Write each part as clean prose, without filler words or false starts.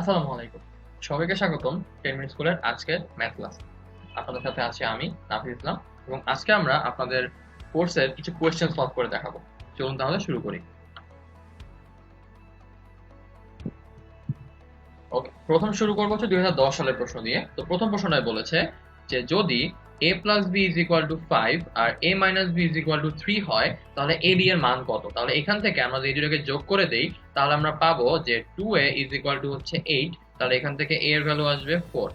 আসসালামু আলাইকুম। সবাইকে স্বাগতম 10 মিনিট স্কুলের আজকের ম্যাথ ক্লাস। আপনাদের সাথে আছি আমি নাফিস ইসলাম এবং আজকে আমরা আপনাদের কোর্সের কিছু কোয়েশ্চেন সলভ করে দেখাবো। চলুন তাহলে শুরু করি। ওকে, প্রথম শুরু করবো হচ্ছে 2010 সালের প্রশ্ন দিয়ে। তো প্রথম প্রশ্নটায় বলেছে যে যদি a plus B is equal to 5 আর a minus B is equal to 3 হয় তাহলে a b এর মান কত? তাহলে এখান থেকে আমরা যদি এই দুটোকে যোগ করে দেই তাহলে আমরা পাবো যে 2a ইজ ইকুয়াল টু হচ্ছে 8, তাহলে এখান থেকে a এর ভ্যালু আসবে 4।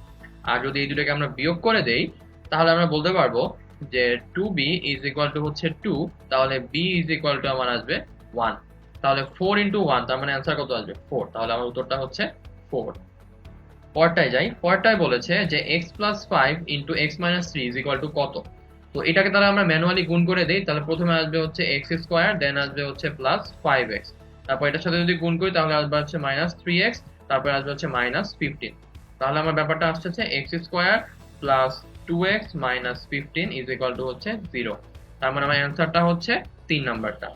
আর যদি এই দুটোকে আমরা বিয়োগ করে দেই তাহলে আমরা বলতে পারবো যে 2b ইজ ইকুয়াল টু হচ্ছে 2, তাহলে b ইজ ইকুয়াল টু আমার আসবে 1। তাহলে 4 ইন্টু 1, তার মানে অ্যান্সার কত আসবে? 4। তাহলে আমার উত্তরটা হচ্ছে 4। পরটায় যাই। পরটায় বলেছে যে x plus 5 into x minus 3 is equal two কত? তো এটাকে তাহলে আমরা ম্যানুয়ালি গুণ করে দেই। তাহলে প্রথমে আসবে হচ্ছে x স্কোয়ার, দেন আসবে হচ্ছে প্লাস 5x, তারপর এটার সাথে যদি গুণ করি তাহলে আসবে হচ্ছে মাইনাস 3x, তারপর আসবে হচ্ছে মাইনাস 15। তাহলে আমার ব্যাপারটা আসছে x square plus 2x minus 15 is equal to হচ্ছে 0। তার মানে আমার অ্যান্সারটা হচ্ছে 3 নাম্বারটা।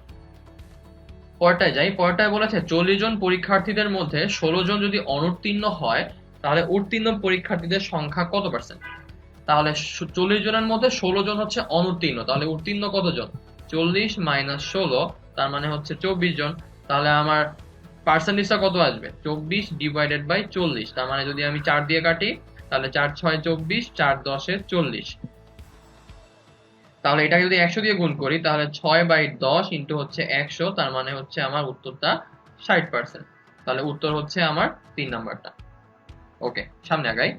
পরটায় যাই। পরটায় বলেছে 40 জন পরীক্ষার্থীদের মধ্যে 16 জন যদি অনুত্তীর্ণ হয় তাহলে উত্তীর্ণ পরীক্ষার্থীদের সংখ্যা কত পার্সেন্ট? তাহলে 40 জনের মধ্যে 16 জন হচ্ছে অনুত্তীর্ণ, তাহলে উত্তীর্ণ কতজন? 40 মাইনাস 16, তার মানে হচ্ছে 24 জন। তাহলে আমার পার্সেন্টেজটা কত আসবে? 24 ডিভাইডেড বাই 40, তার মানে যদি আমি 4 দিয়ে কাটি তাহলে 4 6 24, 4 10 40। তাহলে এটাকে যদি 100 দিয়ে গুণ করি তাহলে 6/10 ইন্টু হচ্ছে 100, তার মানে হচ্ছে আমার উত্তরটা 60%। তাহলে উত্তর হচ্ছে আমার 3 নাম্বারটা। ওকে, সামনে আগাই।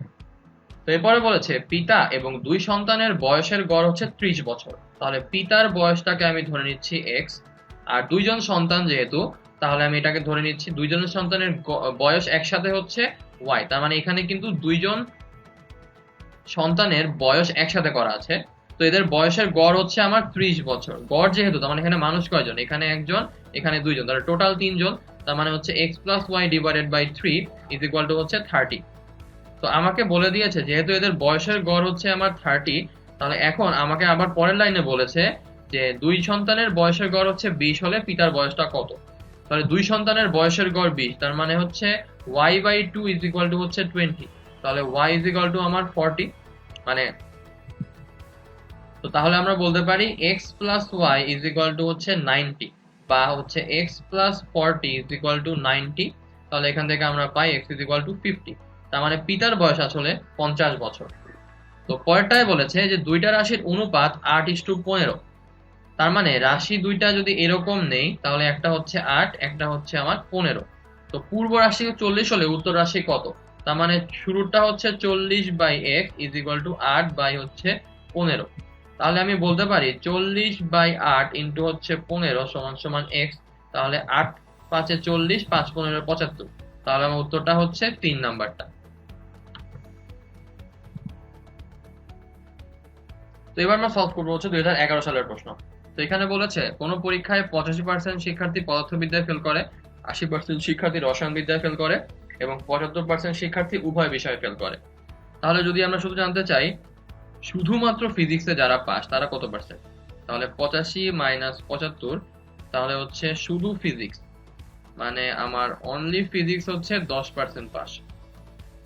তো এরপরে বলেছে পিতা এবং 2 সন্তানের বয়সের গড় হচ্ছে 30 বছর। তাহলে পিতার বয়সটাকে আমি ধরে নিচ্ছি x, আর 2 জন সন্তান যেহেতু তাহলে আমি এটাকে ধরে নিচ্ছি 2 জনের সন্তানের বয়স একসাথে হচ্ছে y। তার মানে এখানে কিন্তু 2 জন সন্তানের বয়স একসাথে করা আছে। তো এদের বয়সের গড় হচ্ছে আমার 30 বছর। গড় যেহেতু তার মানে এখানে মানুষ কয়জন? এখানে একজন, এখানে 2 জন, তাহলে টোটাল 3 জন। তার মানে হচ্ছে x plus Y divided by 3 is equal to হচ্ছে 30। তো আমাকে বলে দিয়েছে যেহেতু এদের বয়সের গড় হচ্ছে আমার 30, তাহলে এখন আমাকে আবার পরের লাইনে বলেছে যে 2 সন্তানের বয়সের গড় হচ্ছে 20 হলে পিতার বয়সটা কত? তাহলে 2 সন্তানের বয়সের গড় 20, তার মানে হচ্ছে y/2 ইজ ইকুয়াল টু হচ্ছে 20। তাহলে y ইজ ইকুয়াল টু আমার 40, মানে তো তাহলে আমরা বলতে পারি x plus Y is equal to হচ্ছে 90, বা হচ্ছে x plus 40 is equal to 90। তাহলে এখান থেকে আমরা পাই x ইজ ইকুয়াল টু 50। তার মানে পিতার বয়স আসলে 50 বছর। তো পরেরটায় বলেছে যে দুইটা রাশির অনুপাত 8:15। তার মানে রাশি দুইটা যদি এরকম নেই তাহলে একটা হচ্ছে 8, একটা হচ্ছে আমার 15। তো পূর্ব রাশি 40 হলে উত্তর রাশি কত? তার মানে শুরুটা হচ্ছে 40/x is equal two 8 by হচ্ছে 15। তাহলে আমি বলতে পারি 40/8 ইন্টু হচ্ছে 15 সমান সমান x। তাহলে 8 5 40, 5 15 75। তাহলে আমার উত্তরটা হচ্ছে 3 নাম্বারটা। তো এবার আমরা সলভ করবো হচ্ছে 2011 সালের প্রশ্ন। তো এখানে বলেছে কোন পরীক্ষায় 85% শিক্ষার্থী পদার্থবিদ্যায় ফেল করে, 80% শিক্ষার্থী রসায়নবিদ্যায় ফেল করে এবং 75% শিক্ষার্থী উভয় বিষয়ে ফেল করে। তাহলে যদি আমরা শুধু জানতে চাই শুধুমাত্র ফিজিক্সে যারা পাস তারা কত পার্সেন্ট, তাহলে 85 মাইনাস 75, তাহলে হচ্ছে শুধু ফিজিক্স, মানে আমার অনলি ফিজিক্স হচ্ছে 10% পাস।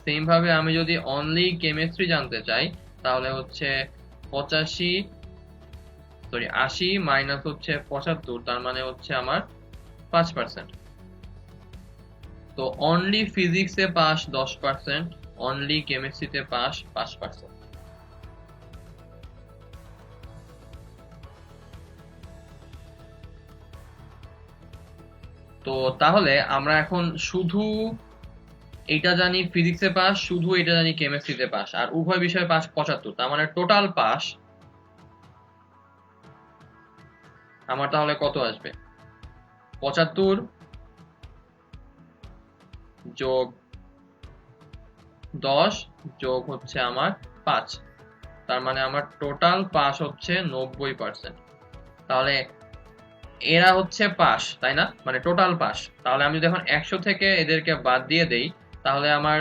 সেম ভাবে আমি যদি অনলি কেমিস্ট্রি জানতে চাই তাহলে হচ্ছে 80 মাইনাস হচ্ছে 75, তার মানে হচ্ছে আমার 5%। তো অনলি ফিজিক্সে পাস 10%, অনলি কেমিস্ট্রিতে পাস 5%। তো তাহলে আমরা এখন শুধু এটা জানি ফিজিক্সে পাস, শুধু এটা জানি কেমিস্ট্রিতে পাস, আর উভয় বিষয়ে পাস 75, তার মানে টোটাল পাস আমার তাহলে কত আসবে? 75 যোগ 10 যোগ হচ্ছে আমার 5, তার মানে আমার টোটাল পাস হচ্ছে 90%। তাহলে এরা হচ্ছে পাস, তাই না? মানে টোটাল পাস। তাহলে আমি যদি এখন 100 থেকে এদেরকে বাদ দিয়ে দেই তাহলে আমার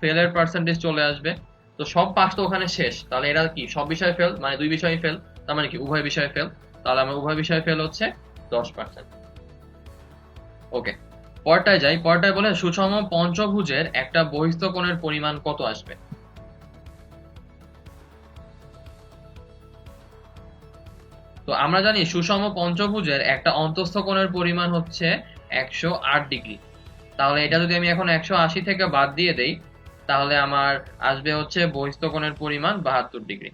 ফেলের পার্সেন্টেজ চলে আসবে। তো সব পাস তো ওখানে শেষ, তাহলে এরা কি সব বিষয়ে ফেল, মানে 2 বিষয়ে ফেল, তার মানে কি উভয় বিষয়ে ফেল। তাহলে আমার উভয় বিষয়ে ফেল হচ্ছে 10%। ওকে, পরটায় যাই। পরটায় বলে সুষম পঞ্চভুজের একটা বহিস্থ কোণের পরিমাণ কত আসবে। তো আমরা জানি সুষম পঞ্চভুজের একটা অন্তঃস্থ কোণের পরিমাণ হচ্ছে 108 ডিগ্রি। তাহলে এটা যদি আমি এখন 180 থেকে বাদ দিয়ে দেই তাহলে আমার আসবে হচ্ছে বহিস্থ কোণের পরিমাণ 72 ডিগ্রি।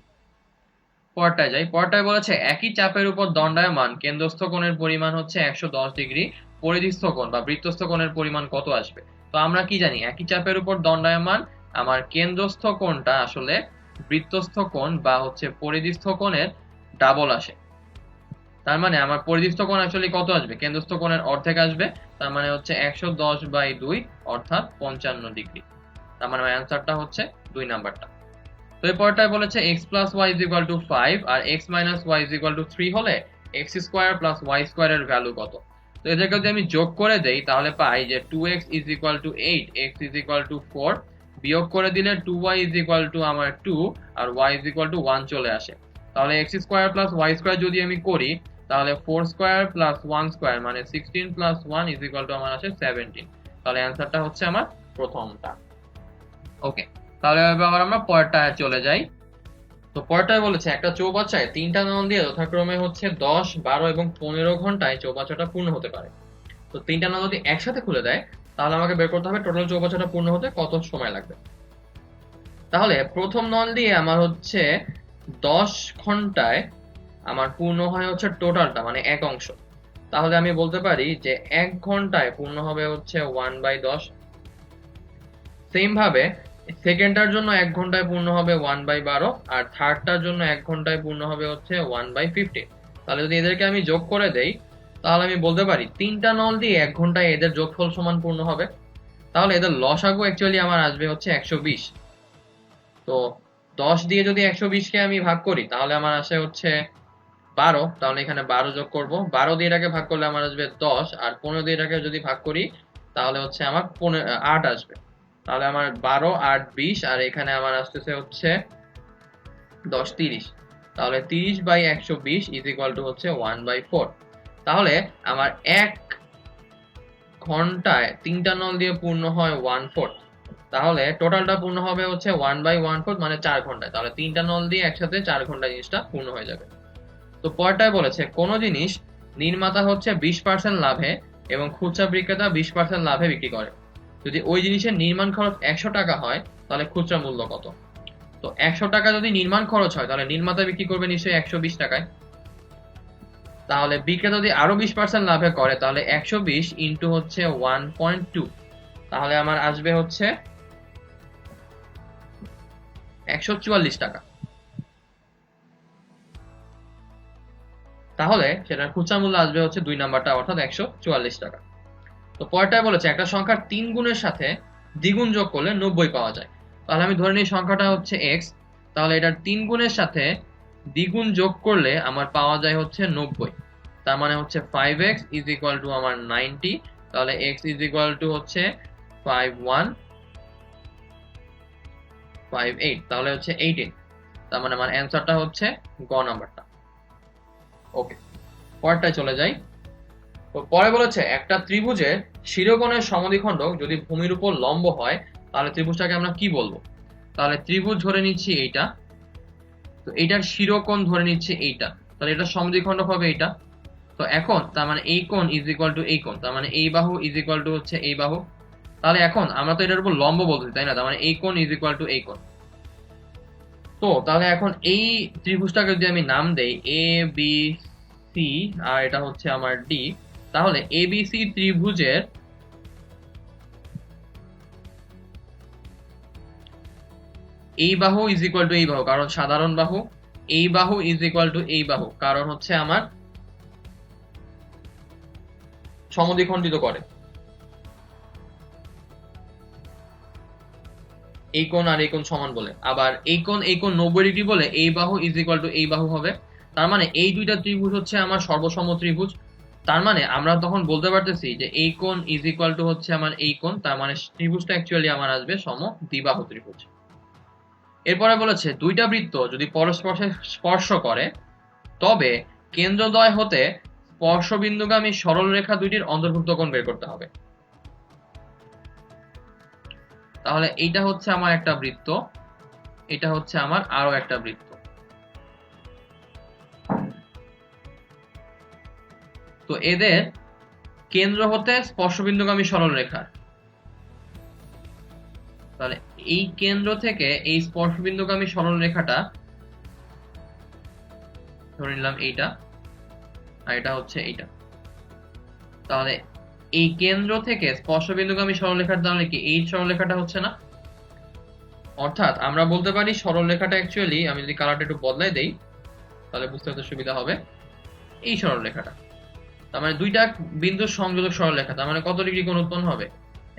পরটায় যাই। পরটায় বলেছে একই চাপের উপর দণ্ডায়মান কেন্দ্রস্থ কোণের পরিমাণ হচ্ছে 110 ডিগ্রি, পরিধিস্থ কোণ বা বৃত্তস্থ কোণের পরিমাণ কত আসবে। তো আমরা কি জানি একই চাপের উপর দণ্ডায়মান আমার কেন্দ্রস্থ কোণটা আসলে বৃত্তস্থ কোণ বা হচ্ছে পরিধিস্থ কোণের ডাবল আসে। তার মানে আমার পরিধিস্থ কোণ অ্যাকচুয়ালি কত আসবে, কেন্দ্রস্থ কোণের অর্ধেক আসবে। তার মানে হচ্ছে 110/2 অর্থাৎ 55 ডিগ্রি। তার মানে অ্যান্সারটা হচ্ছে 2 নাম্বারটা। তো এই পরটায় বলেছে x plus y is equal to 5 R x minus y is equal to 3 হলে x square plus y square এর ভ্যালু কত। তো এদেরকে যদি আমি যোগ করে দেই তাহলে পাই যে 2x is equal to 8, x is equal to 4, বিয়োগ করে দিলে 2y is equal to আমার 2 আর y is equal to 1 চলে আসে। তাহলে x square plus y square যদি আমি করি তাহলে 4 square plus 1 square মানে 16 plus 1 is equal to আমার আসে 17। তাহলে অ্যান্সারটা হচ্ছে আমার প্রথমটা। ওকে, তাহলে আবার আমরা পরেরটায় চলে যাই। তো পরেরটায় বলেছে একটা চৌবাচ্চায় 3টা নল দিয়ে যথাক্রমে হচ্ছে 10, 12 এবং 15 ঘন্টায় চৌবাচ্চাটা পূর্ণ হতে পারে। তো 3টা নল যদি একসাথে খুলে দেয় তাহলে আমাকে বের করতে হবে টোটাল চৌবাচ্চাটা পূর্ণ হতে কত সময় লাগবে। তাহলে প্রথম নল দিয়ে আমার হচ্ছে 10 ঘন্টায় আমার পূর্ণ হয় হচ্ছে টোটালটা মানে এক অংশ। তাহলে আমি বলতে পারি যে 1 ঘন্টায় পূর্ণ হবে হচ্ছে 1/10। সেম ভাবে সেকেন্ডটার জন্য 1 ঘন্টায় পূর্ণ হবে 1/12 আর থার্ডটার জন্য 1 ঘন্টায় পূর্ণ হবে হচ্ছে 1/15। তাহলে যদি এদেরকে আমি যোগ করে দেই তাহলে আমি বলতে পারি 3টা নল দিয়ে 1 ঘন্টায় এদের যোগফল সমান পূর্ণ হবে। তাহলে এদের লসাগু অ্যাকচুয়ালি আমার আসবে হচ্ছে 120। তো 10 দিয়ে যদি 120কে আমি ভাগ করি তাহলে আমার আসে হচ্ছে 12। তাহলে এখানে 12 যোগ করব, 12 দিয়ে এটাকে ভাগ করলে আমার আসবে 10 আর 15 দিয়ে এটাকে যদি ভাগ করি তাহলে হচ্ছে আমার 8 আসবে। তাহলে আমার 12, 8, 20 আর এখানে আমার আসতেছে হচ্ছে 10, 30। তাহলে 30/120 ইজ ইকুয়াল টু হচ্ছে 1/4। তাহলে আমার 1 ঘন্টায় 3টা নল দিয়ে পূর্ণ হয় 1/4। তাহলে টোটালটা পূর্ণ হবে হচ্ছে 1/1/4 মানে 4 ঘন্টায়। তাহলে 3টা নল দিয়ে একসাথে 4 ঘন্টায় জিনিসটা পূর্ণ হয়ে যাবে। তো পরটায় বলেছে কোন জিনিস নির্মাতা হচ্ছে 20% লাভে এবং খুচরা বিক্রেতা 20% লাভে বিক্রি করে। যদি ওই জিনিসের নির্মাণ খরচ 100 টাকা হয় তাহলে খুচরা মূল্য কত। তো 100 টাকা যদি নির্মাণ খরচ হয় তাহলে নির্মাতা বিক্রি করবে নিশ্চয়ই 120 টাকায়। তাহলে বিক্রেতা যদি আরো 20% লাভে করে তাহলে 120 ইন্টু হচ্ছে 1.2 তাহলে আমার আসবে হচ্ছে 144 টাকা। তাহলে সেটার খুচরা মূল্য আসবে হচ্ছে 2 নাম্বারটা অর্থাৎ 144 টাকা। তো পরেরটায় বলেছে একটা সংখ্যার 3 গুণের সাথে দ্বিগুণ যোগ করলে 90 পাওয়া যায়। তাহলে আমি ধরে নিই সংখ্যাটা হচ্ছে x, তাহলে এটার 3 গুণের সাথে দ্বিগুণ যোগ করলে আমার পাওয়া যায় হচ্ছে 90। তার মানে হচ্ছে 5x ইজ ইকুয়াল টু আমার 90। তাহলে x ইজ ইকুয়াল টু হচ্ছে 5158 তাহলে হচ্ছে 18। তার মানে আমার অ্যান্সারটা হচ্ছে গ নাম্বারটা। ওকে, পরেরটায় চলে যাই। তো পরে বলেছে একটা ত্রিভুজের শিরোকোণের সমদ্বিখণ্ডক যদি ভূমির উপর লম্ব হয় তাহলে ত্রিভুজটাকে আমরা কি বলবো। তাহলে ত্রিভুজ ধরে নিচ্ছি এইটা, তো এইটার শিরোকোণ ধরে নিচ্ছি এইটা, তাহলে এটা সমদ্বিখণ্ডক হবে এইটা। তো এখন তার মানে এই কোণ ইজ ইকুয়াল টু এই কোণ, তার মানে এই বাহু ইজ ইকুয়াল টু হচ্ছে এই বাহু। তাহলে এখন আমরা তো এটার উপর লম্ব বলতেছি তাই না, তার মানে এই কোণ ইজ ইকুয়াল টু এই কোণ। তো তাহলে এখন এই ত্রিভুজটাকে যদি আমি নাম দেই এ বি সি আর এটা হচ্ছে আমার ডি, তাহলে এবিসি ত্রিভুজের এই বাহু ইজ ইকুয়াল টু এই বাহু কারণ সাধারণ বাহু, এই বাহু ইজ ইকুয়াল টু এই বাহু কারণ হচ্ছে আমার সমদ্বিখণ্ডিত করে। এই কোণ আর এই কোণ সমান বলে, আবার এই কোণ 90 ডিগ্রি বলে এই বাহু ইজ ইকুয়াল টু এই বাহু হবে। তার মানে এই দুইটা ত্রিভুজ হচ্ছে আমার সর্বসম ত্রিভুজ। তার মানে আমরা তখন বলতে পারতেছি যে এই কোণ ইজ ইকুয়াল টু হচ্ছে আমার এই কোণ, তার মানে ত্রিভুজটা অ্যাকচুয়ালি আমার আসবে সমদ্বিবাহু ত্রিভুজ। এরপরে বলেছে দুইটা বৃত্ত যদি পরস্পর স্পর্শ করে তবে কেন্দ্রদ্বয় হতে স্পর্শবিন্দুগামী সরল রেখা দুইটির অন্তর্ভুক্ত কোণ বের করতে হবে। তাহলে এইটা হচ্ছে আমার একটা বৃত্ত, এটা হচ্ছে আমার আরো একটা বৃত্ত। তো এদের কেন্দ্র হতে স্পর্শবিন্দুগামী সরলরেখার, তাহলে এই কেন্দ্র থেকে এই স্পর্শবিন্দুগামী সরলরেখাটা ধরে নিলাম এইটা, আর এটা হচ্ছে এইটা। তাহলে এই কেন্দ্র থেকে স্পর্শবিন্দুগামী সরলরেখার তাহলে কি এই সরলরেখাটা হচ্ছে না? অর্থাৎ আমরা বলতে পারি সরলরেখাটা অ্যাকচুয়ালি, আমি যদি কালারটা একটু বদলাই দেই তাহলে বুঝতে হতে সুবিধা হবে, এই সরলরেখাটা। তার মানে দুইটা বিন্দুর সংযোজক সরলরেখা, তার মানে কত ডিগ্রি কোণ উৎপন্ন হবে?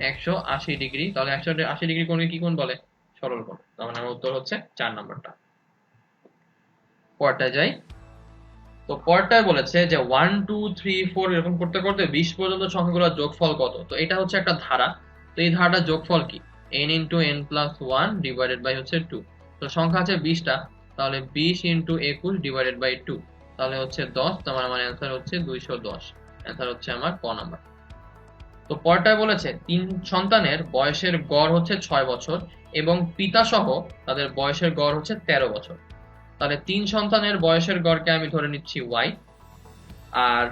180 ডিগ্রি। তাহলে 180 ডিগ্রি কোণকে কি কোণ বলে? সরল কোণ। তার মানে আমার উত্তর হচ্ছে 4 নাম্বারটা। পরেরটায় যাই। তো পরেরটায় বলেছে যে 1 2 3 4 এরকম করতে করতে 20 পর্যন্ত সংখ্যাগুলোর যোগফল কত? তো এটা হচ্ছে একটা ধারা। তো এই ধারাটার যোগফল কি? n * n + 1 ডিভাইডেড বাই হচ্ছে 2। তো সংখ্যা আছে 20টা, তাহলে 20 * 21 ডিভাইডেড বাই 2, তাহলে হচ্ছে 10। তার মানে অ্যান্সার হচ্ছে 210। অ্যান্সার হচ্ছে আমার ক নাম্বার। তো পরেরটায় বলেছে 3 সন্তানের বয়সের গড় হচ্ছে 6 বছর এবং পিতা সহ তাদের বয়সের গড় হচ্ছে 13 বছর। তাহলে 3 সন্তানের বয়সের গড়কে আমি ধরে নিচ্ছি y, আর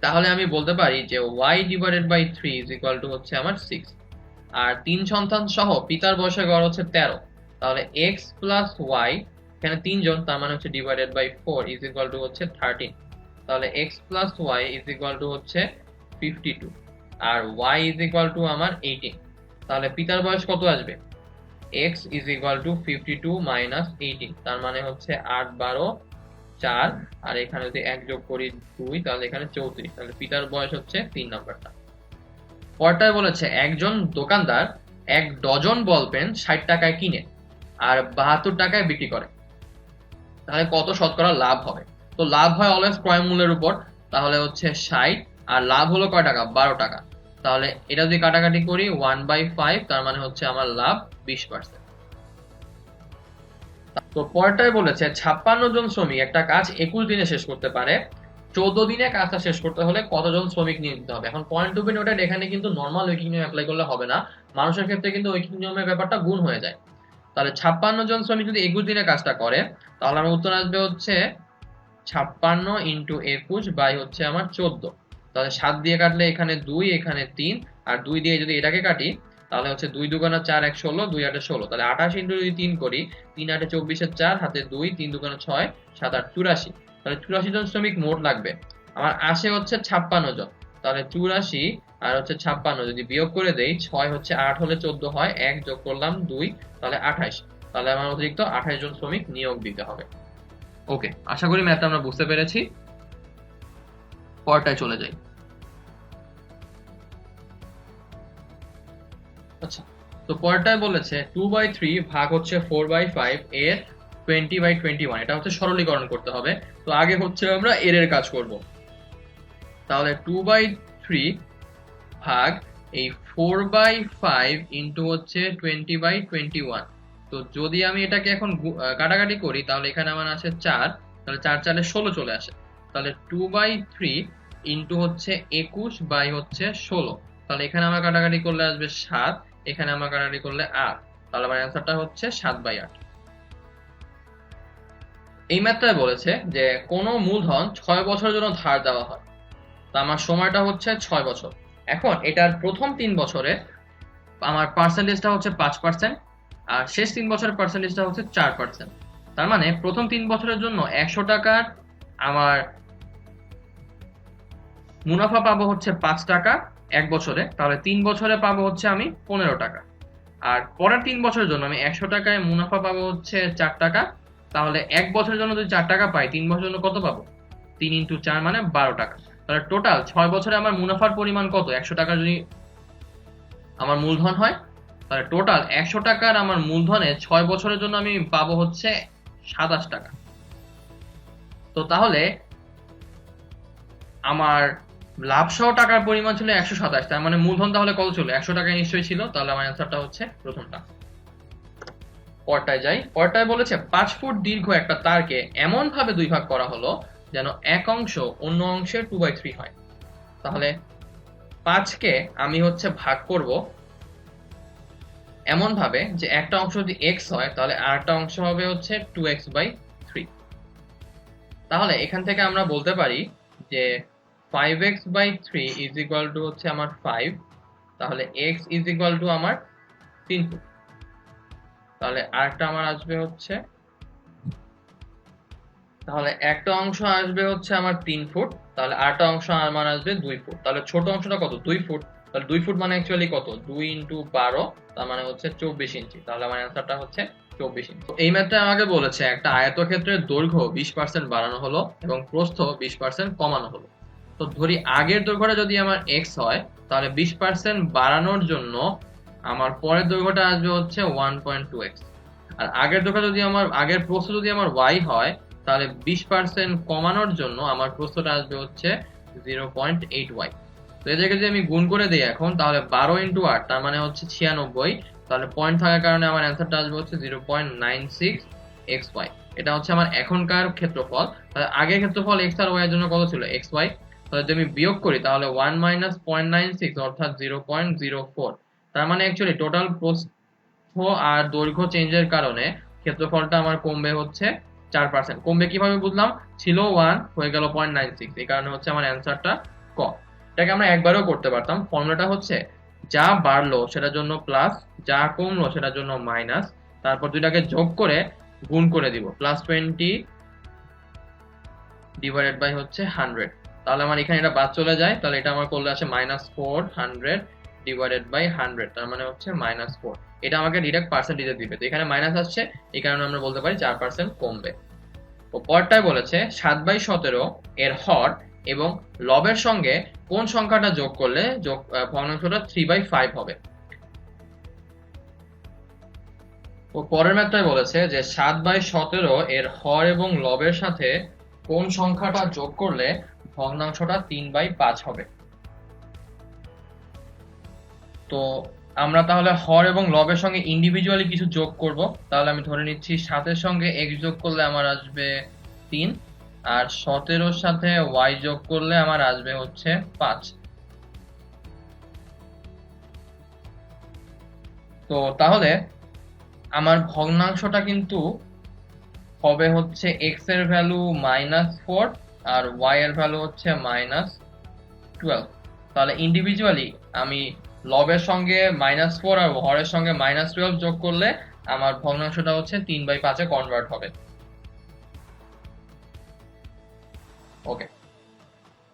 তাহলে আমি বলতে পারি যে y divided by 3 is equal to হচ্ছে আমার 6। আর 3 সন্তান সহ পিতার বয়সের গড় হচ্ছে 13, তাহলে x প্লাস y, এখানে 3 জন, তার মানে হচ্ছে divided by 4 is equal to হচ্ছে 13। তাহলে x plus y is equal to হচ্ছে 52 আর y ইজ ইকুয়াল টু আমার 18। তাহলে পিতার বয়স কত আসবে? x is equal to 52 minus 18, তার মানে হচ্ছে 8 12 4, আর এখানে যদি 1 যোগ করি 2, তাহলে এখানে 34। তাহলে পিতার বয়স হচ্ছে 3 নাম্বারটা। পরেরটায় বলেছে একজন দোকানদার 1 ডজন বল পেন 60 টাকায় কিনে আর 72 টাকায় বিক্রি করে, তাহলে কত শতকরা লাভ হবে? তো লাভ হয় অলওয়েজ ক্রয় মূল্যের উপর, তাহলে হচ্ছে 60, আর লাভ হলো কয় টাকা? 12 টাকা। তাহলে এটা যদি কাটাকাটি করি 1/5, তার মানে হচ্ছে আমার লাভ 20%। তো পরেরটায় বলেছে 56 জন শ্রমিক একটা কাজ 21 দিনে শেষ করতে পারে, 14 দিনে কাজটা শেষ করতে হলে কতজন শ্রমিক নিয়োগ দিতে হবে? এখন পয়েন্ট টু বি নোটেড, এখানে কিন্তু নরমাল ঐকিক নিয়ম অ্যাপ্লাই করলে হবে না, মানুষের ক্ষেত্রে কিন্তু ঐকিক নিয়মের ব্যাপারটা গুণ হয়ে যায়। তাহলে 56 জন শ্রমিক যদি 21 দিনে কাজটা করে, তাহলে আমার উত্তর আসবে হচ্ছে 56 ইন্টু 21 বাই হচ্ছে আমার 14। তাহলে 7 দিয়ে কাটলে এখানে 2, এখানে 3, আর 2 দিয়ে যদি এটাকে কাটি তাহলে হচ্ছে 2 দুগুণে 4 1 16, 2 8 16। তাহলে 28 ইন্টু যদি 3 করি, 3 8 24 এর 4, হাতে 2, 3 দুগুণে 6, 7 8 84। তাহলে 84 জন শ্রমিক মোট লাগবে। আমার আসে হচ্ছে 56 জন, তাহলে 84 আর হচ্ছে 56 যদি বিয়োগ করে দেই, 6 হচ্ছে 8 হলে 14 হয়, 1 যোগ করলাম 2, তাহলে 28। তাহলে আমার অতিরিক্ত 28 জন শ্রমিক নিয়োগ দিতে হবে। ওকে, আশা করি ম্যাথটা আমরা বুঝতে পেরেছি। পরেরটায় চলে যাই। আচ্ছা, তো পরেরটায় বলেছে 2/3 ভাগ হচ্ছে 4/5 এর 20/21, এটা হচ্ছে সরলীকরণ করতে হবে। তো আগে হচ্ছে আমরা এর কাজ করব। তাহলে 2/3 ভাগ এই 4/5 ইন্টু হচ্ছে 20/21। তো যদি আমি এটাকে এখন কাটাকাটি করি, তাহলে এখানে আমার আসে 4, তাহলে 4 4 16 চলে আসে। তাহলে 2/3 ইন্টু হচ্ছে 21 বাই হচ্ছে 16, তাহলে এখানে আমার কাটাকাটি করলে আসবে 7, এখানে আমার কাটাকাটি করলে 8, তাহলে আমার অ্যান্সারটা হচ্ছে 7/8। এই ম্যাথটায় বলেছে যে কোনো মূলধন 6 বছরের জন্য ধার দেওয়া হয়, তো আমার সময়টা হচ্ছে 6 বছর। এখন এটার প্রথম 3 বছরে আমার পার্সেন্টেজটা হচ্ছে 5%, আর শেষ 3 বছরের পার্সেন্টেজটা হচ্ছে 4%। তার মানে প্রথম 3 বছরের জন্য 100 টাকার আমার মুনাফা পাবো হচ্ছে 5 টাকা এক বছরে, তাহলে 3 বছরে পাবো হচ্ছে আমি 15 টাকা। আর পরের 3 বছরের জন্য আমি 100 টাকায় মুনাফা পাবো হচ্ছে 4 টাকা, তাহলে এক বছরের জন্য যদি 4 টাকা পাই, 3 বছরের জন্য কত পাবো? 3 ইন্টু 4 মানে 12 টাকা। তাহলে টোটাল 6 বছরে আমার মুনাফার পরিমাণ কত? 100 টাকা যদি আমার মূলধন হয়, তাহলে টোটাল 100 টাকার আমার মূলধনে 6 বছরের জন্য আমি পাবো হচ্ছে 27 টাকা। তো তাহলে আমার লাভ সহ টাকার পরিমাণ ছিল 127, তার মানে মূলধন তাহলে কত ছিল? 100 টাকায় নিশ্চয়ই ছিল, তাহলে আমার অ্যান্সারটা হচ্ছে প্রথমটা। পরেরটায় যাই। পরেরটায় বলেছে 5 ফুট দীর্ঘ একটা তারকে এমন ভাবে 2 ভাগ করা হলো যেন এক অংশ অন্য অংশের 2/3 হয়। তাহলে 5 কে আমি হচ্ছে ভাগ করব এমন ভাবে যে একটা অংশ যদি x হয় তাহলে আরেকটা অংশ হবে হচ্ছে 2x/3। তাহলে এখান থেকে আমরা বলতে পারি যে 5x/3 ইজ ইকুয়াল টু হচ্ছে আমার 5, তাহলে x ইজ ইকুয়াল টু আমার 3 ফুট। তাহলে আরেকটা আমার আসবে হচ্ছে, তাহলে একটা অংশ আসবে হচ্ছে আমার 3 ফুট, তাহলে আরেকটা অংশ আমার আসবে 2 ফুট। তাহলে ছোট অংশটা কত? 2 ফুট। তাহলে 2 ফুট মানে অ্যাকচুয়ালি কত? 2 × 12, তার মানে হচ্ছে 24 ইঞ্চি। তাহলে আমার অ্যান্সারটা হচ্ছে 24 ইঞ্চি। তো এই ম্যাথটা আমাকে বলেছে একটা আয়তক্ষেত্রের দৈর্ঘ্য 20% বাড়ানো হলো এবং প্রস্থ 20% কমানো হলো। তো ধরি আগের দৈর্ঘ্যটা যদি আমার x হয়, তাহলে 20% বাড়ানোর জন্য আমার পরের দৈর্ঘ্যটা আসবে হচ্ছে 1.2x। আর আগের দৈর্ঘ্য যদি আমার, আগের প্রস্থ যদি আমার y হয়, তাহলে 20% কমানোর জন্য আমার প্রস্থটা আসবে হচ্ছে 0.8y। তো এদেরকে যদি আমি গুণ করে দিই এখন, তাহলে 12 × 8 তার মানে হচ্ছে 96। তাহলে পয়েন্ট থাকার কারণে আমার অ্যান্সারটা আসবে হচ্ছে 0.96xy। এটা হচ্ছে আমার এখনকার ক্ষেত্রফল। তাহলে আগের ক্ষেত্রফল x আর y এর জন্য কত ছিল? xy। তাহলে যদি আমি বিয়োগ করি তাহলে 1 - 0.96 অর্থাৎ 0.04। তার মানে অ্যাকচুয়ালি টোটাল প্রস্থ আর দৈর্ঘ্য চেঞ্জের কারণে ক্ষেত্রফলটা আমার কমবে হচ্ছে 4%। কমবে কিভাবে বুঝলাম? ছিল 1 হয়ে গেল 0.96, এই কারণে হচ্ছে আমার অ্যান্সারটা ক। এটাকে আমরা একবারও করতে পারতাম। ফর্মুলাটা হচ্ছে যা বাড়লো সেটার জন্য প্লাস, যা কমলো সেটার জন্য মাইনাস, তারপর দুইটাকে যোগ করে গুণ করে দিব, +20 ডিভাইডেড বাই হচ্ছে 100। তাহলে আমার এখানে এটা বাদ চলে যায়, তাহলে এটা আমার করলে আসে -400 ডিভাইডেড বাই 100, তার মানে হচ্ছে -4। এটা আমাকে ডিরেক্ট পার্সেন্টেজে দিবে, তো এখানে মাইনাস আসছে, এই কারণে আমরা বলতে পারি 4% কমবে। ও পরটায় বলেছে 7/17 এর হর এবং লবের সঙ্গে কোন সংখ্যাটা যোগ করলে ভগ্নাংশটা 3/5 হবে। ও পরের ম্যাথটায় বলেছে যে 7/17 এর হর এবং লবের সাথে কোন সংখ্যাটা যোগ করলে ভগ্নাংশটা 3/5 হবে। তো আমরা তাহলে হর এবং লবের সঙ্গে ইন্ডিভিজুয়ালি কিছু যোগ করব। তাহলে আমি ধরে নিচ্ছি 7 এর সঙ্গে x যোগ করলে আমার আসবে 3, আর 17 এর সাথে y যোগ করলে আমার আসবে হচ্ছে 5। তো তাহলে আমার ভগ্নাংশটা কিন্তু হবে হচ্ছে x এর ভ্যালু -4 আর y এর ভ্যালু হচ্ছে -12। তাহলে ইন্ডিভিজুয়ালি আমি লবের সঙ্গে -4 আর হরের সঙ্গে -12 যোগ করলে আমার ভগ্নাংশটা হচ্ছে 3/5 এ কনভার্ট হবে। ওকে,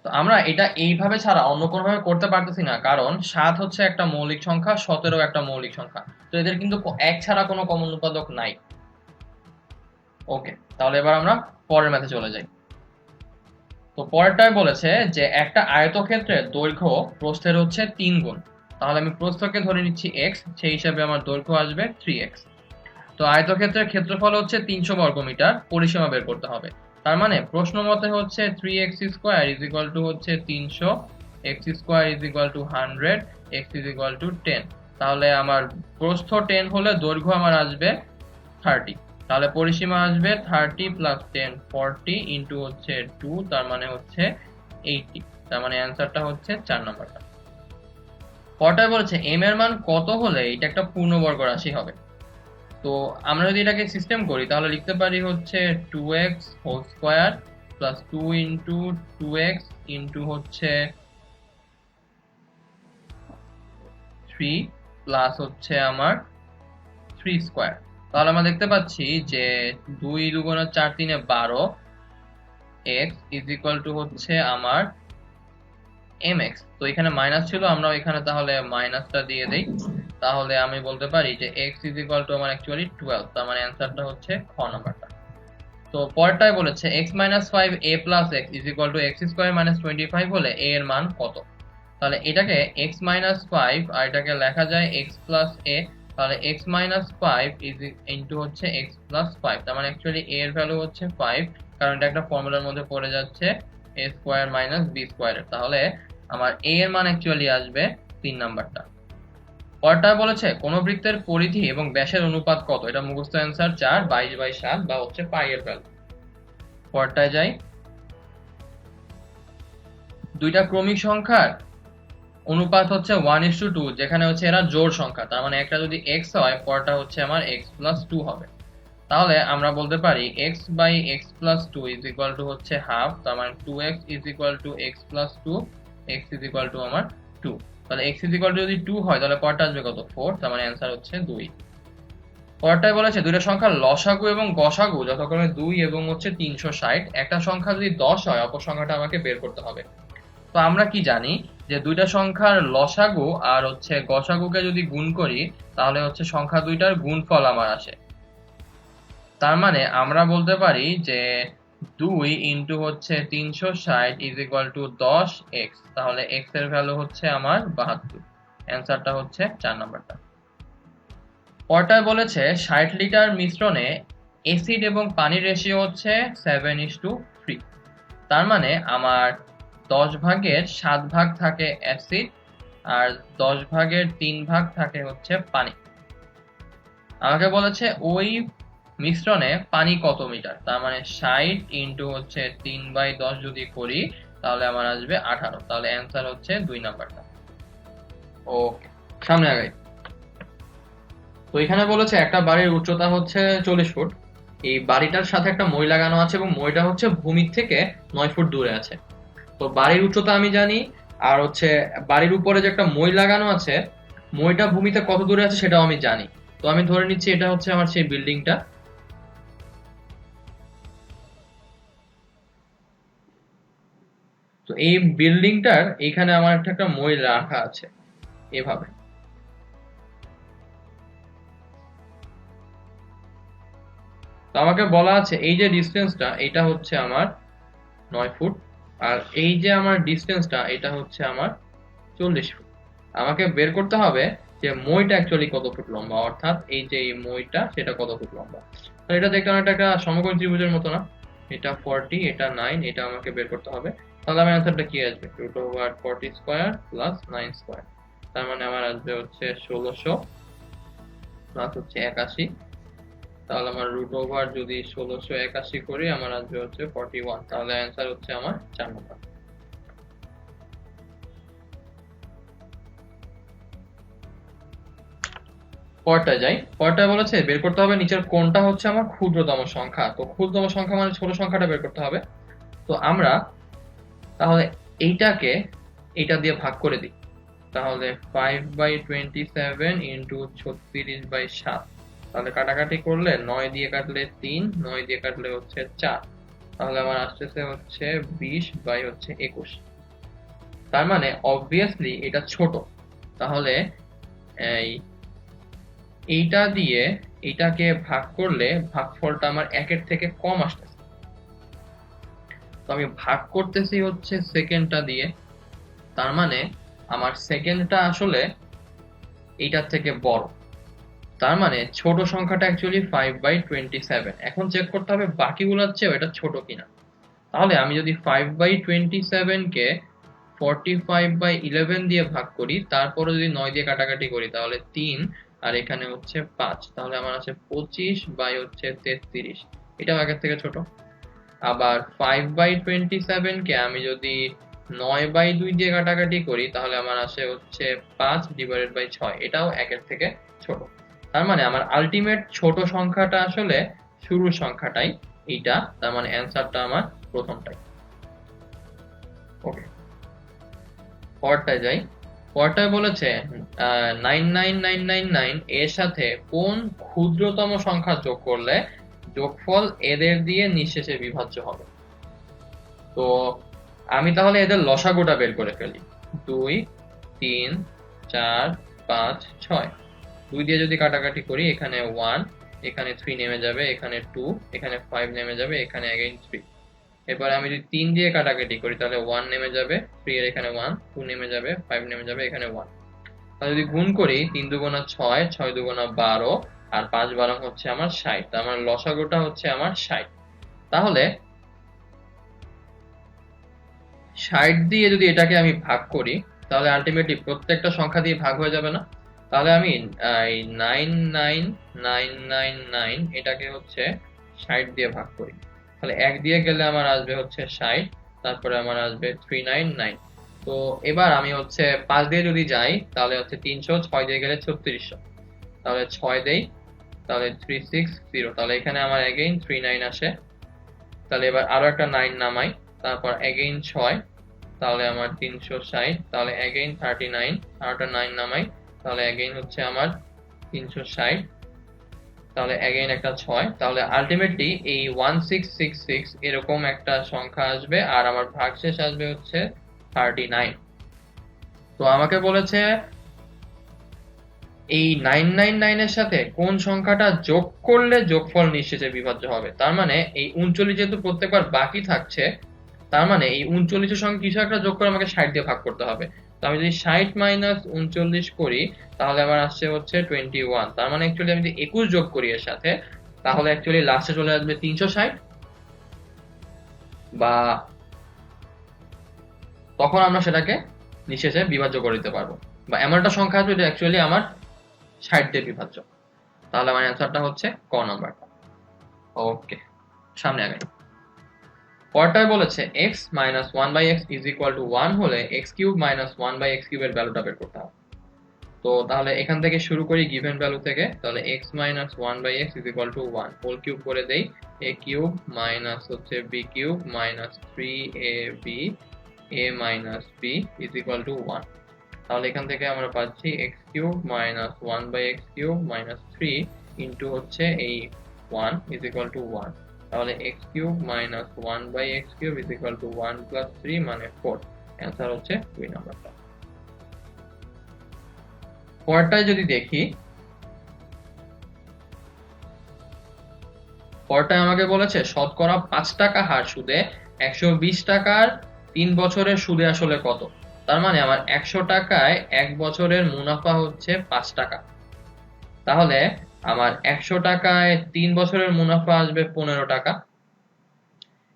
তো আমরা এটা এইভাবে ছাড়া অন্য কোনোভাবে করতে পারতেছি না, কারণ 7 হচ্ছে একটা মৌলিক সংখ্যা, 17 একটা মৌলিক সংখ্যা। তো এদের কিন্তু এক ছাড়া কোনো কমন উৎপাদক নাই। ওকে, তাহলে এবার আমরা পরের ম্যাথে চলে যাই। তো পরেরটায় বলেছে যে একটা আয়তক্ষেত্রের দৈর্ঘ্য প্রস্থের হচ্ছে 3 গুণ। তাহলে আমি প্রস্থকে ধরে নিচ্ছি x, সেই হিসাবে আমার দৈর্ঘ্য আসবে 3x। তো আয়তক্ষেত্রের ক্ষেত্রফল হচ্ছে 300 বর্গমিটার, পরিসীমা বের করতে হবে। তার মানে প্রশ্ন মতে হচ্ছে 3x² হচ্ছে 300, x² 100, x 10। তাহলে আমার প্রস্থ 10 হলে দৈর্ঘ্য আমার আসবে 30। তাহলে পরিসীমা আসবে 30 + 10 40 ইন্টু হচ্ছে 2, তার মানে হচ্ছে 80। তার মানে অ্যান্সারটা হচ্ছে 4 নম্বরটা। পরটায় বলেছে m এর মান কত হলে এটা একটা পূর্ণবর্গ রাশি হবে। তো আমরা যদি এটাকে সিস্টেম করি তাহলে লিখতে পারি হচ্ছে 2x² + 2 × 2x ইন্টু হচ্ছে 3 প্লাস হচ্ছে আমার 3²। তাহলে আমরা দেখতে পাচ্ছি যে 2 × 2 = 4 × 3 = 12, x হচ্ছে আমার mx। তো এখানে মাইনাস ছিল, আমরা এখানে তাহলে মাইনাসটা দিয়ে দেই। তাহলে আমি বলতে পারি যে x আমার অ্যাকচুয়ালি 12, তার মানে অ্যান্সারটা হচ্ছে খ নাম্বারটা। তো পরেরটায় বলেছে x - 5a + x x² - 25 হলে a এর মান কত। তাহলে এটাকে x - 5 আর এটাকে লেখা যায় x + a। তাহলে x - 5 ইনটু হচ্ছে x + 5, তার মানে অ্যাকচুয়ালি a এর ভ্যালু হচ্ছে 5, কারণ এটা একটা ফর্মুলার মধ্যে পড়ে যাচ্ছে a² - b²। তাহলে আমার a এর মান অ্যাকচুয়ালি আসবে 3 নাম্বারটা। পরেরটা বলেছে কোন বৃত্তের পরিধি এবং ব্যাসের অনুপাত কত। এটা মুখস্থ অ্যান্সার 4, 22/7 বা হচ্ছে পাই এর ভ্যালু। পরেরটায় যাই। দুইটা ক্রমিক সংখ্যার অনুপাত হচ্ছে 1:2, যেখানে হচ্ছে এরা জোড় সংখ্যা, তার মানে একটা যদি x হয় পরটা হচ্ছে আমার x প্লাস 2 হবে। তাহলে আমরা বলতে পারি x by x plus 2 is equal to হচ্ছে হাফ, তার মানে 2x is equal to x plus 2, x is equal to আমার 2। তাহলে x ইজ ইকুয়াল টু যদি 2 হয় তাহলে পরটা আসবে কত, 4, তার মানে অ্যান্সার হচ্ছে 2। পরটায় বলেছে দুইটা সংখ্যার লসাগু এবং গসাগু যথাক্রমে 2 এবং হচ্ছে 360। একটা সংখ্যা যদি 10 হয় অপর সংখ্যাটা আমাকে বের করতে হবে। তো আমরা কি জানি যে দুইটা সংখ্যার লসাগু আর হচ্ছে গসাগুকে যদি গুণ করি তাহলে হচ্ছে সংখ্যা দুইটার গুণফল আমার আসে। তার মানে আমরা বলতে পারি যে 2 ইন্টু হচ্ছে 360 ইজ ইকুয়াল টু 10x, তাহলে x এর ভ্যালু হচ্ছে আমার 72। অ্যান্সারটা হচ্ছে 4 নাম্বারটা। পরটায় বলেছে 60 লিটার মিশ্রণে অ্যাসিড এবং পানির রেশিও হচ্ছে 7:3। তার মানে আমার 10 ভাগের 7 ভাগ থাকে অ্যাসিড আর 10 ভাগের 3 ভাগ থাকে হচ্ছে পানি। আমাকে বলেছে ওই মিশ্রণে পানি কত মিটার, তার মানে 60 ইন্টু হচ্ছে 3/10 যদি করি তাহলে আমার আসবে 18। তাহলে অ্যান্সার হচ্ছে 2 নাম্বারটা। ওকে, সামনে আগাই। তো এখানে বলেছে একটা বাড়ির উচ্চতা হচ্ছে 40 ফুট। এই বাড়িটার সাথে একটা মই লাগানো আছে এবং মইটা হচ্ছে ভূমির থেকে 9 ফুট দূরে আছে। তো বাড়ির উচ্চতা আমি জানি, আর হচ্ছে বাড়ির উপরে যে একটা মই লাগানো আছে, মইটা ভূমিতে কত দূরে আছে সেটাও আমি জানি। তো আমি ধরে নিচ্ছি এটা হচ্ছে আমার সেই বিল্ডিংটা। তো এই বিল্ডিংটার এখানে আমার একটা মই রাখা আছে এভাবে। তো আমাকে বলা আছে এই যে ডিসটেন্সটা এটা হচ্ছে আমার 9 ফুট, আর এই যে আমার ডিসটেন্সটা এটা হচ্ছে আমার 40 ফুট। আমাকে বের করতে হবে যে মইটা অ্যাকচুয়ালি কত ফুট লম্বা, অর্থাৎ এই যে এই মইটা সেটা কত ফুট লম্বা। তো এটা দেখতে অনেকটা একটা সমকোণ ত্রিভুজের মতো না? এটা 40, এটা 9, এটা আমাকে বের করতে হবে। তাহলে আমার অ্যান্সারটা কি আসবে, √40 স্কয়ার প্লাস 9 স্কয়ার। তার মানে আমার আসবে হচ্ছে 1600 প্লাস হচ্ছে 81। তাহলে আমার √, যদি 1681 করি আমার আসবে হচ্ছে 41। তাহলে অ্যান্সার হচ্ছে আমার 4 নম্বর। পরটায় যাই। পরটায় বলেছে বের করতে হবে নিচের কোনটা হচ্ছে আমার ক্ষুদ্রতম সংখ্যা। তো ক্ষুদ্রতম সংখ্যা মানে ছোট সংখ্যাটা বের করতে হবে। তো আমরা তাহলে এইটাকে এইটা দিয়ে ভাগ করে দিই। তাহলে 5/27 ইন্টু 36/7। তাহলে কাটাকাটি করলে 9 দিয়ে কাটলে 3, 9 দিয়ে কাটলে হচ্ছে 4। তাহলে আমার আসতেছে হচ্ছে 20/21। তার মানে অবভিয়াসলি এটা ছোট। তাহলে এইটা দিয়ে এইটাকে ভাগ করলে ভাগফলটা আমার 1-এর থেকে কম আসতেছে। তো আমি ভাগ করতেছি হচ্ছে সেকেন্ডটা দিয়ে, তার মানে আমার সেকেন্ডটা আসলে এইটার থেকে বড়। তার মানে ছোট সংখ্যাটা অ্যাকচুয়ালি 5/27। এখন চেক করতে হবে বাকিগুলোর চেয়েও এটা ছোট কিনা। তাহলে আমি যদি 5/27 কে 45/11 দিয়ে ভাগ করি, তারপরে যদি 9 দিয়ে কাটাকাটি করি তাহলে 3, আর এখানে হচ্ছে 5। তাহলে আমার আছে 25/33। এটাও আগের থেকে ছোট। আবার 5/27 কে আমি যদি 9/2 দিয়ে কাটাকাটি করি তাহলে আমার আসে হচ্ছে 5/6। এটাও 1-এর থেকে ছোট। তার মানে আমার আলটিমেট ছোট সংখ্যাটা আসলে শুরুর সংখ্যাটাই এইটা। তার মানে অ্যান্সারটা আমার প্রথমটাই। ওকে, পরটায় যাই। পরটায় বলেছে 99999 এর সাথে কোন ক্ষুদ্রতম সংখ্যা যোগ করলে যোগফল এদের দিয়ে নিঃশেষে বিভাজ্য হবে। তো আমি তাহলে এদের লসাগুটা বের করে ফেলি। 2, 3, 4, 5, 6। 2 দিয়ে যদি কাটাকাটি করি এখানে 1, এখানে 3 নেমে যাবে, এখানে 2, এখানে 5 নেমে যাবে, এখানে अगेन 3। এরপর আমি যদি 3 দিয়ে কাটাকাটি করি তাহলে 1 নেমে যাবে, 3 এর এখানে 1, 2 নেমে যাবে, 5 নেমে যাবে, এখানে 1। তাহলে যদি গুণ করি 3 দুগুণা 6, 6 দুগুণা 12, আর 5 12 হচ্ছে আমার 60। তার মানে লসাগুটা হচ্ছে আমার 60। তাহলে 60 দিয়ে যদি এটাকে আমি ভাগ করি তাহলে আলটিমেটলি প্রত্যেকটা সংখ্যা দিয়ে ভাগ হয়ে যাবে না? তাহলে আমি এই 99999 এটাকে হচ্ছে 60 দিয়ে ভাগ করি। তাহলে 1 দিয়ে গেলে আমার আসবে হচ্ছে 60, তারপরে আমার আসবে 399। তো এবার আমি হচ্ছে 5 দিয়ে যদি যাই তাহলে হচ্ছে 300, 6 দিয়ে গেলে 3600, তাহলে 6 দেই, তাহলে 360, তাহলে এখানে আমার এগেইন 39 আসে। তাহলে এবার আরো একটা 9 নামাই, তারপর এগেইন 6, তাহলে আমার 360, তাহলে এগেইন 39, আর একটা 9 নামাই, তাহলে এগেইন হচ্ছে আমার 360, তাহলে এগেইন একটা 6, তাহলে আলটিমেটলি এই 1666 এরকম একটা সংখ্যা আসবে, আর আমার ভাগশেষ আসবে হচ্ছে 39। তো আমাকে বলেছে এই 999 এর সাথে কোন সংখ্যাটা যোগ করলে যোগফল নিঃশেষে বিভাজ্য হবে। তার মানে এই 39 যেহেতু প্রত্যেকবার বাকি থাকছে, তার মানে এই 39 এর সঙ্গে কিছু একটা যোগ করে আমাকে 60 দিয়ে ভাগ করতে হবে। তো আমি যদি 60 মাইনাস 39 করি তাহলে আমার আসছে হচ্ছে 21। তার মানে অ্যাকচুয়ালি আমি যদি 21 যোগ করি এর সাথে, তাহলে অ্যাকচুয়ালি লাস্টে চলে আসবে 360, বা তখন আমরা সেটাকে নিঃশেষে বিভাজ্য করে দিতে পারবো, বা এমন একটা সংখ্যা আসবে যেটা অ্যাকচুয়ালি আমার 60 দিয়ে বিভাজ্য। তাহলে আমার অ্যান্সারটা হচ্ছে ক নাম্বারটা। ওকে, সামনে আগাই। পরটায় বলেছে x minus 1/x is equal to 1 হলে x কিউব মাইনাস 1/x কিউবের ভ্যালুটা বের করতে হবে। তো তাহলে এখান থেকে শুরু করি গিভেন ভ্যালু থেকে। তাহলে x minus 1/x is equal to 1 whole cube করে দেই, a কিউব মাইনাস হচ্ছে b cube minus 3ab a minus b is equal to 1। তাহলে এখান থেকে আমরা পাচ্ছি x cube minus 1/x cube minus 3 into হচ্ছে এই 1 ইজ ইকুয়াল টু 1। তাহলে x cube minus 1/x cube is equal to 1 plus 3 মানে 4। অ্যান্সার হচ্ছে 2 নাম্বারটা। পরটায় যদি দেখি, পরটায় আমাকে বলেছে শতকরা 5 টাকা হার সুদে 120 টাকার 3 বছরের সুদে আসলে কত। তার মানে আমার 100 টাকায় 1 বছরের মুনাফা হচ্ছে 5 টাকা। তাহলে আমার 100 টাকায় 3 বছরের মুনাফা আসবে 15 টাকা।